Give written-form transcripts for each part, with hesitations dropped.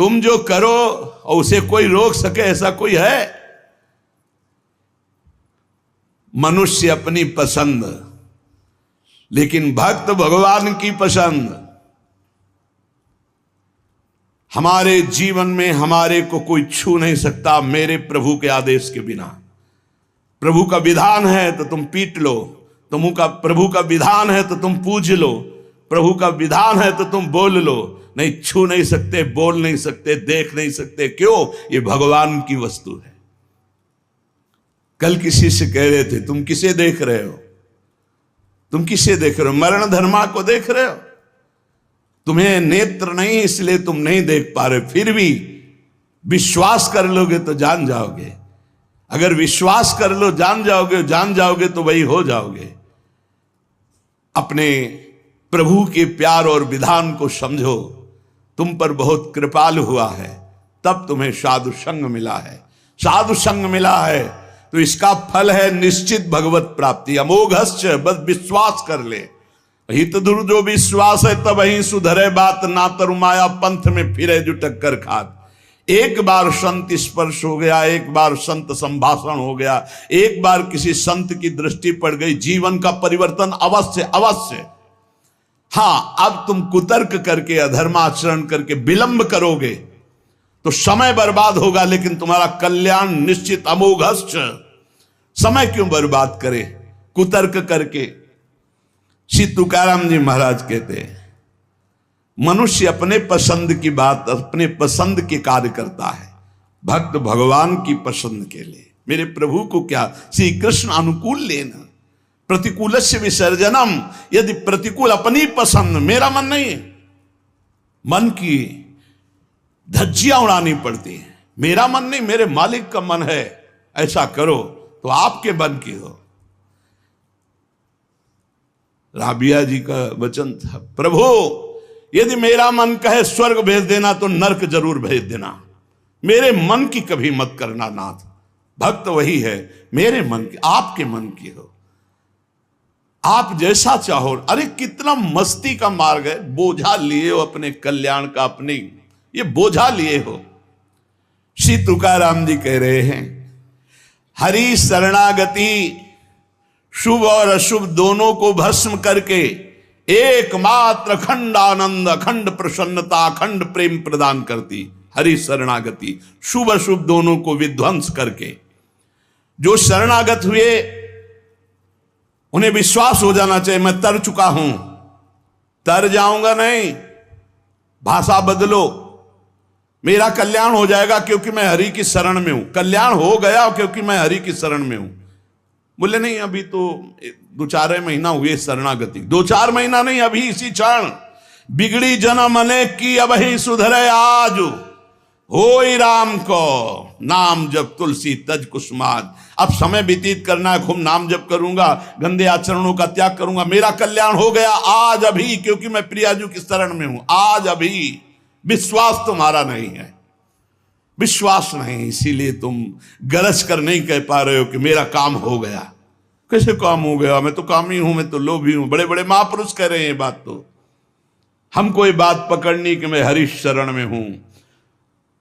तुम जो करो और उसे कोई रोक सके ऐसा कोई है? मनुष्य अपनी पसंद, लेकिन भक्त भगवान की पसंद। हमारे जीवन में हमारे को कोई छू नहीं सकता मेरे प्रभु के आदेश के बिना। प्रभु का विधान है तो तुम पीट लो, प्रभु का विधान है तो तुम पूज लो, प्रभु का विधान है तो तुम बोल लो। नहीं, छू नहीं सकते, बोल नहीं सकते, देख नहीं सकते। क्यों? ये भगवान की वस्तु है। कल किसी से कह रहे थे, तुम किसे देख रहे हो? तुम किसे देख रहे हो? मरण धर्मा को देख रहे हो? तुम्हें नेत्र नहीं इसलिए तुम नहीं देख पा रहे, फिर भी विश्वास कर लोगे तो जान जाओगे। अगर विश्वास कर लो जान जाओगे तो वही हो जाओगे। अपने प्रभु के प्यार और विधान को समझो। तुम पर बहुत कृपालु हुआ है, तब तुम्हें साधु संग मिला है। साधु संग मिला है तो इसका फल है निश्चित भगवत प्राप्ति। अमोघस्य, बस विश्वास कर ले। हित दुर जो विश्वास है तब ही सुधरे बात, ना तरुमाया पंथ में फिरे जो टक्कर खात। एक बार संत स्पर्श हो गया, एक बार संत संभाषण हो गया, एक बार किसी संत की दृष्टि पड़ गई, जीवन का परिवर्तन अवश्य अवश्य। हाँ, अब तुम कुतर्क करके अधर्माचरण करके विलंब करोगे तो समय बर्बाद होगा, लेकिन तुम्हारा कल्याण निश्चित। अमोघस्य, समय क्यों बर्बाद करे कुतर्क करके? श्री तुकाराम जी महाराज कहते हैं, मनुष्य अपने पसंद की बात, अपने पसंद के कार्य करता है, भक्त भगवान की पसंद के लिए। मेरे प्रभु को क्या श्री कृष्ण अनुकूल लेना, प्रतिकूलस्य विसर्जनम। यदि प्रतिकूल अपनी पसंद, मेरा मन नहीं है, मन की धज्जियां उड़ानी पड़ती है। मेरा मन नहीं, मेरे मालिक का मन है, ऐसा करो तो आपके मन की हो। राबिया जी का वचन था, प्रभु यदि मेरा मन कहे स्वर्ग भेज देना तो नरक जरूर भेज देना, मेरे मन की कभी मत करना नाथ। भक्त वही है, मेरे मन की, आपके मन की हो, आप जैसा चाहो। अरे कितना मस्ती का मार्ग है। बोझा लिए हो अपने कल्याण का, अपने ये बोझा लिए हो। श्री तुकाराम जी कह रहे हैं, हरि शरणागति शुभ और अशुभ दोनों को भस्म करके एकमात्र अखंड आनंद, अखंड प्रसन्नता, अखंड प्रेम प्रदान करती। हरि शरणागति शुभ अशुभ दोनों को विध्वंस करके जो शरणागत हुए उन्हें विश्वास हो जाना चाहिए, मैं तर चुका हूं, तर जाऊंगा नहीं, भाषा बदलो, मेरा कल्याण हो जाएगा क्योंकि मैं हरि की शरण में हूं। कल्याण हो गया क्योंकि मैं हरि की शरण में हूं। बोले नहीं, अभी तो 2-4 महीना हुए शरणागति, 2-4 महीना नहीं, अभी इसी क्षण। बिगड़ी जन्म अनेक की अब ही सुधरे आज, होई राम को नाम जब तुलसी तज कुसुमाज। अब समय व्यतीत करना है, खूब नाम जप करूंगा, गंदे आचरणों का त्याग करूंगा, मेरा कल्याण हो गया आज अभी, क्योंकि मैं प्रियाजू की शरण में हूं। आज अभी विश्वास तुम्हारा नहीं है, विश्वास नहीं, इसीलिए तुम गरज कर नहीं कह पा रहे हो कि मेरा काम हो गया। कैसे काम हो गया? मैं तो कामी हूं, मैं तो लोभी हूं। बड़े बड़े महापुरुष कह रहे हैं ये बात। तो हमको ये बात पकड़नी कि मैं हरि शरण में हूं,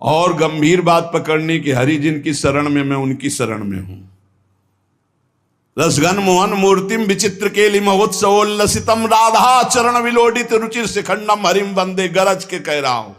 और गंभीर बात पकड़नी कि हरि जिनकी शरण में, मैं उनकी शरण में हूं। रसगन मोहन मूर्तिम विचित्र केलि महोत्सवोल्लसितम राधा चरण विलोडित रुचिर शिखंडम हरिम वंदे। गरज के कह रहा हूं,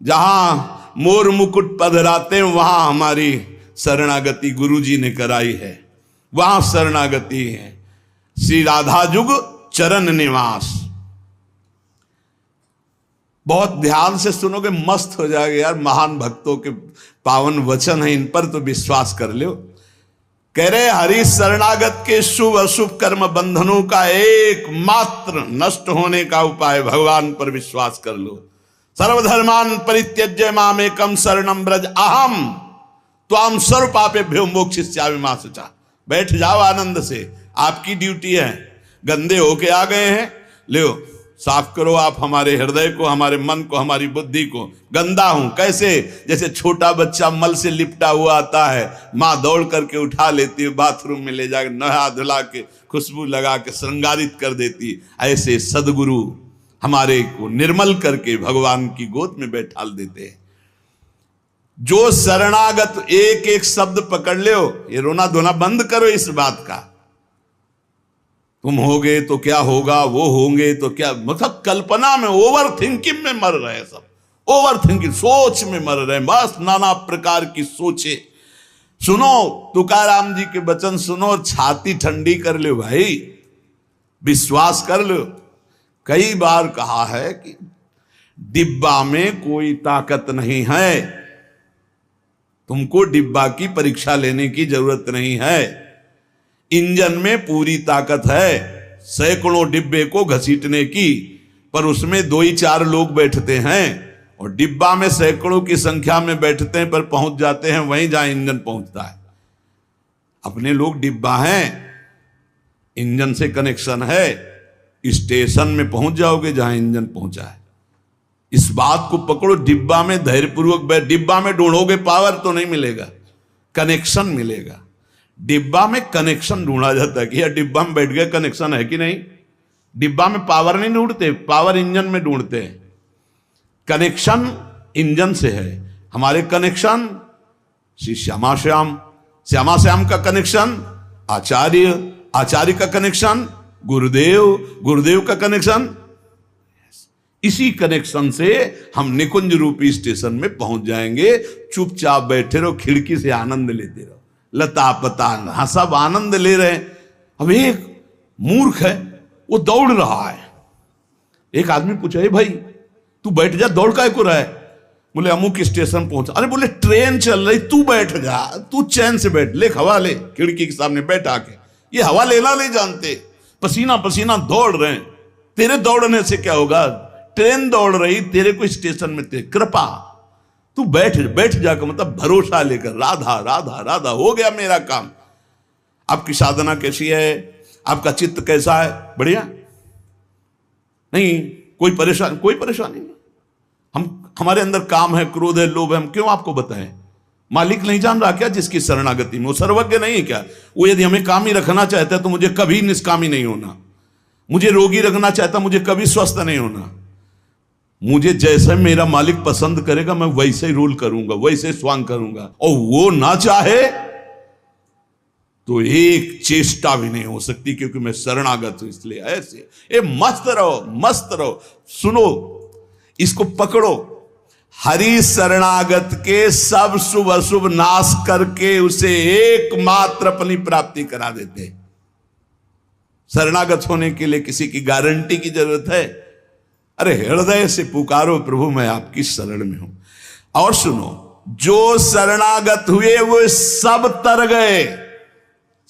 जहां मोर मुकुट पधराते वहां हमारी शरणागति गुरु जी ने कराई है, वहां शरणागति है। श्री राधा जुग चरण निवास। बहुत ध्यान से सुनोगे, मस्त हो जाएगा यार। महान भक्तों के पावन वचन है, इन पर तो विश्वास कर लो। कह रहे हरि शरणागत के शुभ अशुभ कर्म बंधनों का एकमात्र नष्ट होने का उपाय भगवान पर विश्वास कर लो। सर्वधर्मान परित्यज्य मामेकम शरणम ब्रज अहम त्वाम सर्व पापेभ्यो मोक्षयिष्यामि मा शुचा। बैठ जाओ आनंद से, आपकी ड्यूटी है। गंदे होके आ गए हैं, लो साफ करो आप हमारे हृदय को, हमारे मन को, हमारी बुद्धि को। गंदा हूं कैसे? जैसे छोटा बच्चा मल से लिपटा हुआ आता है, माँ दौड़ करके उठा लेती है, बाथरूम में ले जाकर नहा धुला के खुशबू लगा के श्रृंगारित कर देती। ऐसे सदगुरु हमारे को निर्मल करके भगवान की गोद में बैठाल देते हैं। जो शरणागत, एक एक शब्द पकड़ लो, ये रोना धोना बंद करो इस बात का। तुम होगे तो क्या होगा, वो होंगे तो क्या, मतलब कल्पना में, ओवर थिंकिंग में मर रहे सब, ओवर थिंकिंग, सोच में मर रहे, बस नाना प्रकार की सोचे। सुनो तुकाराम जी के वचन सुनो और छाती ठंडी कर लो भाई, विश्वास कर लो। कई बार कहा है कि डिब्बा में कोई ताकत नहीं है, तुमको डिब्बा की परीक्षा लेने की जरूरत नहीं है। इंजन में पूरी ताकत है सैकड़ों डिब्बे को घसीटने की, पर उसमें 2 ही 4 लोग बैठते हैं, और डिब्बा में सैकड़ों की संख्या में बैठते हैं पर पहुंच जाते हैं वहीं जहां इंजन पहुंचता है। अपने लोग डिब्बा हैं, इंजन से कनेक्शन है, स्टेशन में पहुंच जाओगे जहां इंजन पहुंचा है। इस बात को पकड़ो, डिब्बा में धैर्यपूर्वक बैठ, डिब्बा में ढूंढोगे पावर तो नहीं मिलेगा, कनेक्शन मिलेगा। डिब्बा में कनेक्शन ढूंढा जाता है कि यार डिब्बा में बैठ गए, कनेक्शन है कि नहीं। डिब्बा में पावर नहीं ढूंढते, पावर इंजन में ढूंढते हैं। कनेक्शन इंजन से है। हमारे कनेक्शन श्री श्यामा श्याम, श्यामा श्याम का कनेक्शन आचार्य, आचार्य का कनेक्शन गुरुदेव, गुरुदेव का कनेक्शन, इसी कनेक्शन से हम निकुंज रूपी स्टेशन में पहुंच जाएंगे। चुपचाप बैठे रहो, खिड़की से आनंद लेते रहो, लता पतांग, हाँ सब आनंद ले रहे हैं। अब एक मूर्ख है, वो दौड़ रहा है। एक आदमी पूछा, हे भाई तू बैठ जा, दौड़ काय को रहा है? बोले अमुक स्टेशन पहुंचा। अरे बोले ट्रेन चल रही, तू बैठ जा, तू चैन से बैठ, ले हवा ले, खिड़की के सामने बैठ आके। ये हवा लेना नहीं जानते, पसीना पसीना दौड़ रहे हैं। तेरे दौड़ने से क्या होगा, ट्रेन दौड़ रही, तेरे को स्टेशन में तेरे कृपा, तू बैठ बैठ जाकर, मतलब भरोसा लेकर, राधा राधा राधा, हो गया मेरा काम। आपकी साधना कैसी है, आपका चित्त कैसा है, बढ़िया नहीं, कोई परेशानी नहीं। हमारे अंदर काम है, क्रोध है, लोभ है, हम क्यों आपको बताएं? मालिक नहीं जान रहा क्या जिसकी शरणागति में? वो सर्वज्ञ नहीं है क्या? वो यदि हमें काम ही रखना चाहता है तो मुझे कभी निष्कामी नहीं होना, मुझे रोगी रखना चाहता, मुझे कभी स्वस्थ नहीं होना। मुझे जैसे मेरा मालिक पसंद करेगा मैं वैसे ही रूल करूंगा, वैसे स्वांग करूंगा, और वो ना चाहे तो एक चेष्टा भी नहीं हो सकती, क्योंकि मैं शरणागत हूं। इसलिए ऐसे ये मस्त रहो, मस्त रहो। सुनो, इसको पकड़ो, हरि शरणागत के सब शुभ अशुभ नाश करके उसे एकमात्र अपनी प्राप्ति करा देते। शरणागत होने के लिए किसी की गारंटी की जरूरत है? अरे हृदय से पुकारो, प्रभु मैं आपकी शरण में हूं। और सुनो, जो शरणागत हुए वो सब तर गए।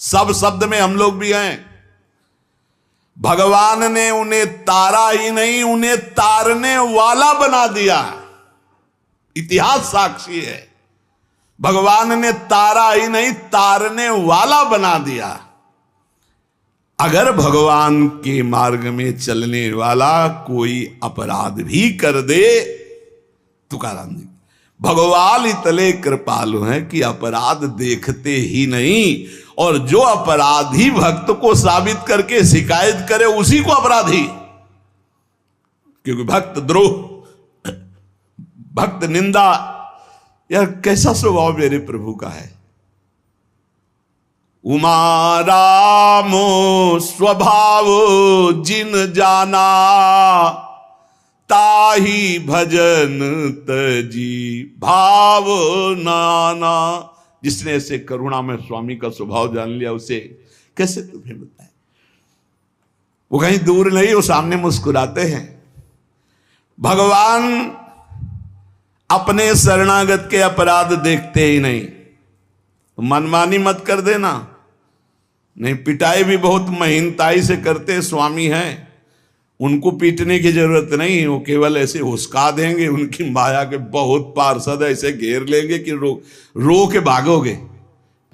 सब शब्द में हम लोग भी हैं। भगवान ने उन्हें तारा ही नहीं, उन्हें तारने वाला बना दिया। इतिहास साक्षी है, भगवान ने तारा ही नहीं, तारने वाला बना दिया। अगर भगवान के मार्ग में चलने वाला कोई अपराध भी कर दे, तुकाराम जी, भगवान इतने कृपालु हैं कि अपराध देखते ही नहीं, और जो अपराधी भक्त को साबित करके शिकायत करे उसी को अपराधी। क्योंकि भक्त द्रोह, भक्त निंदा, यह कैसा स्वभाव मेरे प्रभु का है। उमा रामो स्वभाव जिन जाना, ताही भजन तजी भाव नाना। जिसने ऐसे करुणा में स्वामी का स्वभाव जान लिया, उसे कैसे तुम्हें बताए। वो कहीं दूर नहीं, वो सामने मुस्कुराते हैं। भगवान अपने शरणागत के अपराध देखते ही नहीं। तो मनमानी मत कर देना, नहीं पिटाई भी बहुत महीनताई से करते स्वामी हैं, उनको पीटने की जरूरत नहीं, वो केवल ऐसे हुस्का देंगे। उनकी माया के बहुत पार्षद ऐसे घेर लेंगे कि रो के भागोगे।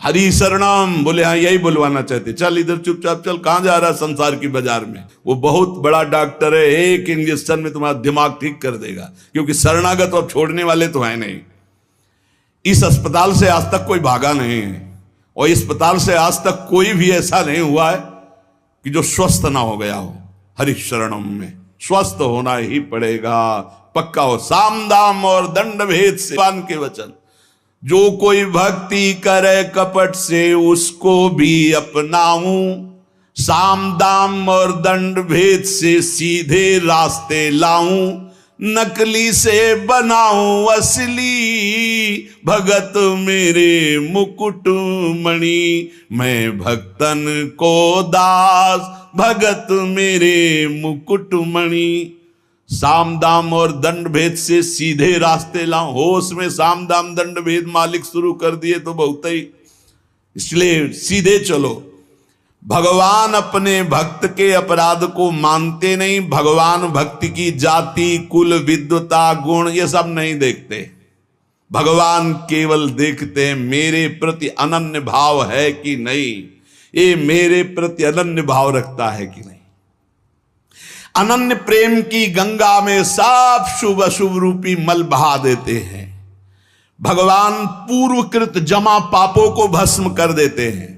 हरि शरणम बोले, हाँ यही बुलवाना चाहते, चल इधर चुपचाप चल, कहां जा रहा है संसार की बाजार में। वो बहुत बड़ा डॉक्टर है, एक इंजेक्शन में तुम्हारा दिमाग ठीक कर देगा, क्योंकि शरणागत अब छोड़ने वाले तो है नहीं। इस अस्पताल से आज तक कोई भागा नहीं है, और इस अस्पताल से आज तक कोई भी ऐसा नहीं हुआ है कि जो स्वस्थ ना हो गया हो। हरि शरणम में स्वस्थ होना ही पड़ेगा, पक्का हो। साम दाम और दंड भेद से भगवान के वचन, जो कोई भक्ति करे कपट से उसको भी अपनाऊं, साम दाम और दंड भेद से सीधे रास्ते लाऊं, नकली से बनाऊं असली, भगत मेरे मुकुट मणि, मैं भक्तन को दास, भगत मेरे मुकुट मणि। साम दाम और दंड भेद से सीधे रास्ते लाऊं, होश में साम दाम दंड भेद मालिक शुरू कर दिए तो बहुत ही, इसलिए सीधे चलो। भगवान अपने भक्त के अपराध को मानते नहीं, भगवान भक्ति की जाति कुल विद्वता गुण ये सब नहीं देखते। भगवान केवल देखते हैं मेरे प्रति अनन्य भाव है कि नहीं, ये मेरे प्रति अनन्य भाव रखता है कि नहीं। अनन्य प्रेम की गंगा में सब शुभ अशुभ रूपी मल बहा देते हैं। भगवान पूर्वकृत जमा पापों को भस्म कर देते हैं।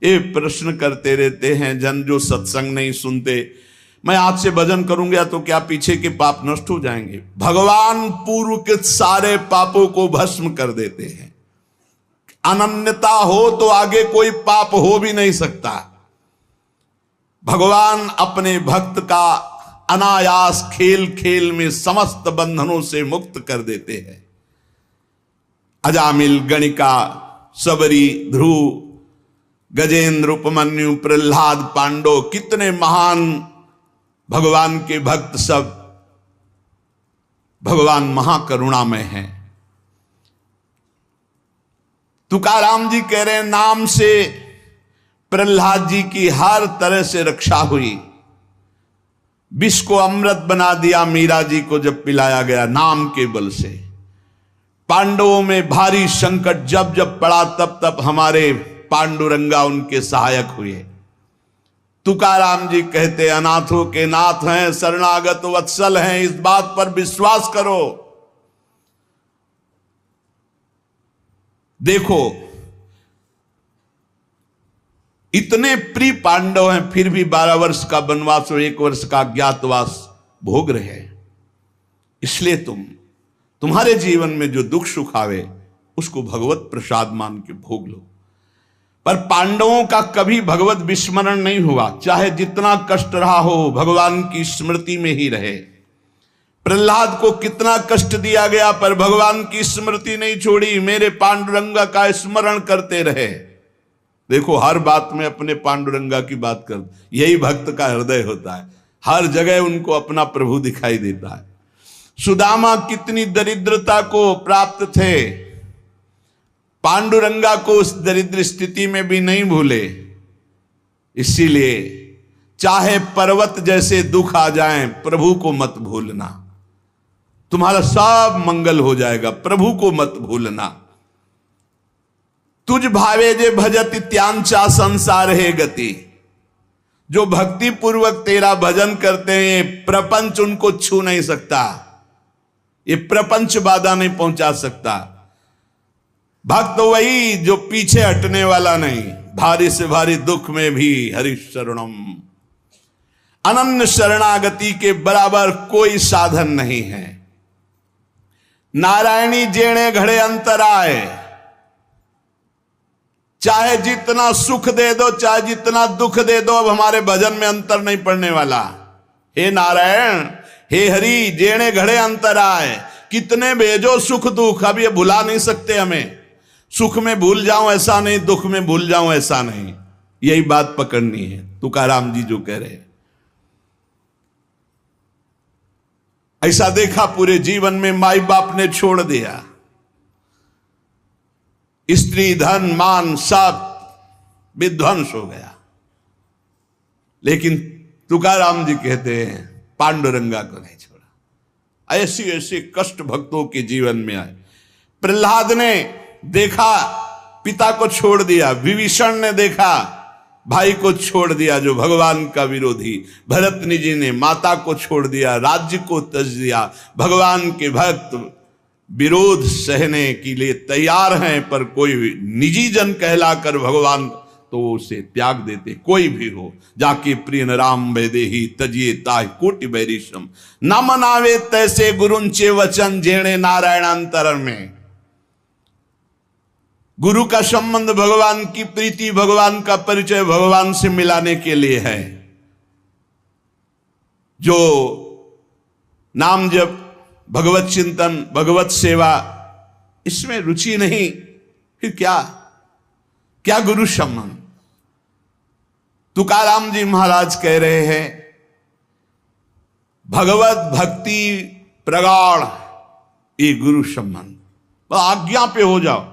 ये प्रश्न करते रहते हैं जन जो सत्संग नहीं सुनते, मैं आज से भजन करूंगा तो क्या पीछे के पाप नष्ट हो जाएंगे? भगवान पूर्वकृत सारे पापों को भस्म कर देते हैं। अनन्यता हो तो आगे कोई पाप हो भी नहीं सकता। भगवान अपने भक्त का अनायास खेल खेल में समस्त बंधनों से मुक्त कर देते हैं। अजामिल, गणिका, सबरी, ध्रुव, गजेंद्र, उपमन्यु, प्रहलाद, पांडव, कितने महान भगवान के भक्त, सब भगवान महाकरुणामय हैं। तुकाराम जी कह रहे हैं नाम से प्रहलाद जी की हर तरह से रक्षा हुई। विष को अमृत बना दिया मीरा जी को जब पिलाया गया नाम के बल से। पांडवों में भारी संकट जब जब पड़ा तब तब हमारे पांडुरंगा उनके सहायक हुए। तुकाराम जी कहते अनाथों के नाथ हैं, शरणागत वत्सल हैं, इस बात पर विश्वास करो। देखो इतने प्रिय पांडव हैं फिर भी 12 वर्ष का वनवास और 1 वर्ष का अज्ञातवास भोग रहे हैं। इसलिए तुम्हारे जीवन में जो दुख सुख आवे उसको भगवत प्रसाद मान के भोग लो। पर पांडवों का कभी भगवत विस्मरण नहीं हुआ, चाहे जितना कष्ट रहा हो भगवान की स्मृति में ही रहे। प्रहलाद को कितना कष्ट दिया गया पर भगवान की स्मृति नहीं छोड़ी, मेरे पांडुरंगा का स्मरण करते रहे। देखो हर बात में अपने पांडुरंगा की बात कर, यही भक्त का हृदय होता है। हर जगह उनको अपना प्रभु दिखाई देता है। सुदामा कितनी दरिद्रता को प्राप्त थे, पांडुरंगा को उस दरिद्र स्थिति में भी नहीं भूले। इसीलिए चाहे पर्वत जैसे दुख आ जाएं, प्रभु को मत भूलना, तुम्हारा सब मंगल हो जाएगा। प्रभु को मत भूलना। तुझ भावे जे भजति त्यांचा संसार है गति। जो भक्ति पूर्वक तेरा भजन करते हैं प्रपंच उनको छू नहीं सकता, ये प्रपंच बाधा नहीं पहुंचा सकता। भक्त वही जो पीछे हटने वाला नहीं, भारी से भारी दुख में भी हरि शरणम। अनन्य शरणागति के बराबर कोई साधन नहीं है। नारायणी जेणे घड़े अंतराय, चाहे जितना सुख दे दो चाहे जितना दुख दे दो, अब हमारे भजन में अंतर नहीं पड़ने वाला। हे नारायण, हे हरि, जेणे घड़े अंतराय, कितने भेजो सुख दुख, अब ये भुला नहीं सकते हमें। सुख में भूल जाऊं ऐसा नहीं, दुख में भूल जाऊं ऐसा नहीं, यही बात पकड़नी है। तुकाराम जी जो कह रहे, ऐसा देखा पूरे जीवन में माई बाप ने छोड़ दिया, स्त्री धन मान सब विध्वंस हो गया, लेकिन तुकाराम जी कहते हैं पांडुरंगा को नहीं छोड़ा। ऐसी ऐसी कष्ट भक्तों के जीवन में आए। प्रहलाद ने देखा पिता को छोड़ दिया, विभीषण ने देखा भाई को छोड़ दिया जो भगवान का विरोधी, भरतनी जी ने माता को छोड़ दिया, राज्य को त्यज दिया। भगवान के भक्त विरोध सहने के लिए तैयार हैं, पर कोई निजी जन कहलाकर भगवान तो उसे त्याग देते। कोई भी हो जाके प्रिय राम वैदेही तजिए ताह कोटि बैरिशम, न मनावे तैसे गुरुंचे वचन जेणे नारायण अंतर में। गुरु का संबंध भगवान की प्रीति, भगवान का परिचय भगवान से मिलाने के लिए है। जो नाम जप, भगवत चिंतन, भगवत सेवा, इसमें रुचि नहीं, फिर क्या गुरु संबंध। तुकाराम जी महाराज कह रहे हैं, भगवत भक्ति प्रगाढ़ ये गुरु संबंध। आज्ञा पे हो जाओ,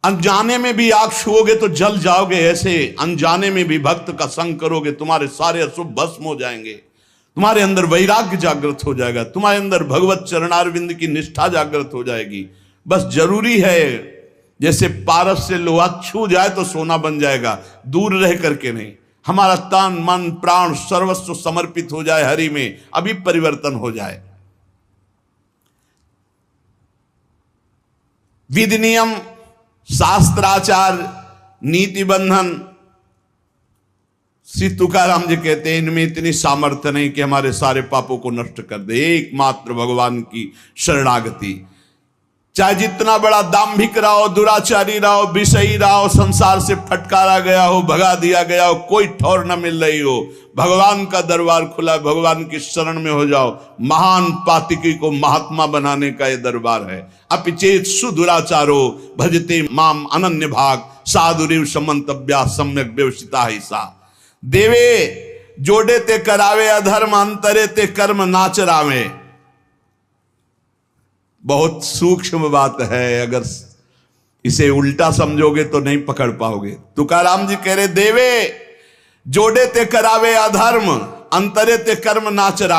अनजाने में भी आग छुओगे तो जल जाओगे, ऐसे अनजाने में भी भक्त का संग करोगे, तुम्हारे सारे अशुभ भस्म हो जाएंगे, तुम्हारे अंदर वैराग्य जागृत हो जाएगा, तुम्हारे अंदर भगवत चरणारविंद की निष्ठा जागृत हो जाएगी। बस जरूरी है, जैसे पारस से लोहा छू जाए तो सोना बन जाएगा, दूर रह करके नहीं। हमारा तन मन प्राण सर्वस्व समर्पित हो जाए हरि में, अभी परिवर्तन हो जाए। विधि नियम, शास्त्राचार, नीति बंधन, श्री तुकाराम जी कहते हैं इनमें इतनी सामर्थ्य नहीं कि हमारे सारे पापों को नष्ट कर दे। एकमात्र भगवान की शरणागति। चाहे जितना बड़ा दाम्भिक रहो, दुराचारी रहो, विषयी रहो, संसार से फटकारा गया हो, भगा दिया गया हो, कोई ठौर न मिल रही हो, भगवान का दरबार खुला, भगवान की शरण में हो जाओ। महान पातिकी को महात्मा बनाने का ये दरबार है। अपिचेत सुदुराचारो भजते माम अनन्य भाग, साधुरिव समंतव्या सम्यक व्यवसिता ही सा। देवे जोड़े ते करावे अधर्म, अंतरे ते कर्म नाचरावे। बहुत सूक्ष्म बात है, अगर इसे उल्टा समझोगे तो नहीं पकड़ पाओगे। तुकाराम जी कह रहे, देवे जोड़े ते करावे अधर्म, अंतरे ते कर्म नाचरा।